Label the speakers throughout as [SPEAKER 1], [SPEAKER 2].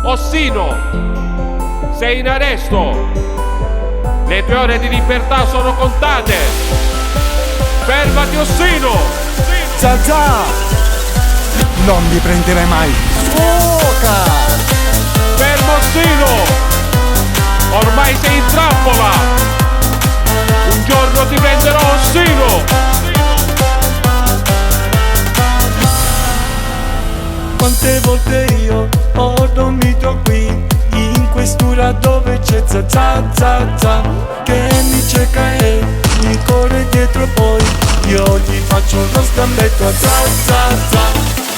[SPEAKER 1] Ossino, sei in arresto. Le tue ore di libertà sono contate. Fermati, Ossino.
[SPEAKER 2] Zazà, non mi prenderai mai. Fuoca!
[SPEAKER 1] Fermo, Ossino. Ormai sei in trappola. Un giorno ti prenderò, Ossino.
[SPEAKER 2] Quante volte io ho dormito qui, in quest'ora dove c'è Zazà, che mi cerca e mi corre dietro, poi io gli faccio uno scambetto a Zazà.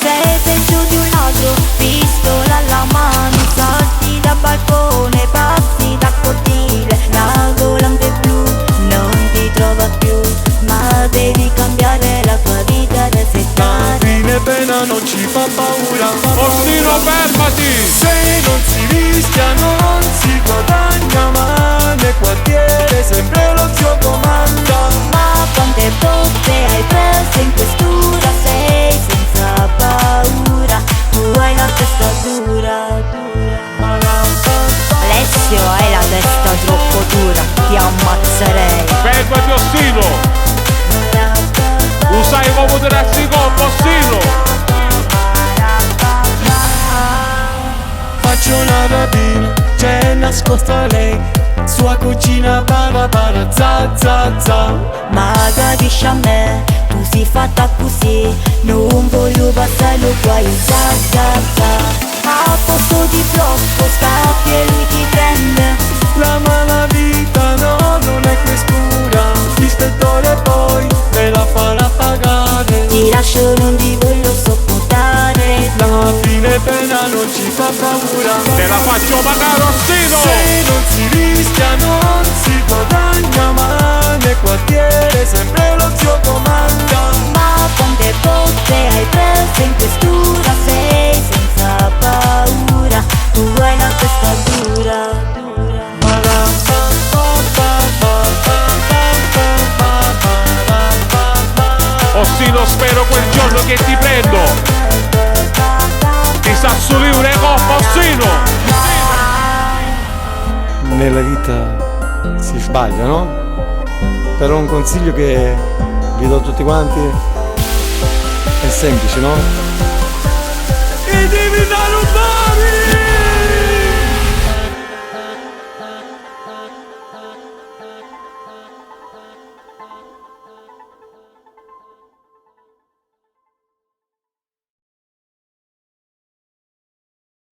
[SPEAKER 3] Sei peggio di un ladro, pistola alla mano, salti da balcone, passi da cortile, la volante blu non ti trova più, ma devi cambiare la tua vita da settare.
[SPEAKER 2] Fine pena non ci fa paura.
[SPEAKER 1] Ossino, fermati.
[SPEAKER 2] Se non si rischia non si guadagna, ma nel quartiere sempre lo zio comanda.
[SPEAKER 3] Ma quante botte hai preso in quest'ora, sei senza paura, tu hai la testa dura. Alessio, hai la testa troppo dura, ti ammazzerei.
[SPEAKER 1] Fermati, Ossino. Usai come tirarsi colpo, Ossino.
[SPEAKER 2] Faccio una rapina, c'è nascosta lei, sua cucina para za.
[SPEAKER 3] Ma capisci a me, tu sei fatta così, non voglio passare lo guai za. A posto di blocco scappi e lui ti prende.
[SPEAKER 2] La malavita no, non è quest'ora, l'ispettore poi me la farà pagare.
[SPEAKER 3] Ti lascio, non ti voglio sopportare.
[SPEAKER 2] La fine pena non ci fa paura.
[SPEAKER 1] Te la faccio pagare, Ossino.
[SPEAKER 2] Se non si rischia non si guadagna, ma nel quartiere sempre lo zio comanda.
[SPEAKER 3] Ma quante botte hai preso in quest'ora, sei senza paura, tu hai la testa dura.
[SPEAKER 1] Ossino, spero quel giorno che ti prendo ti sa sulire coppa, Ossino.
[SPEAKER 2] Nella vita si sbaglia, no? Però un consiglio che vi do a tutti quanti è semplice, no? E devi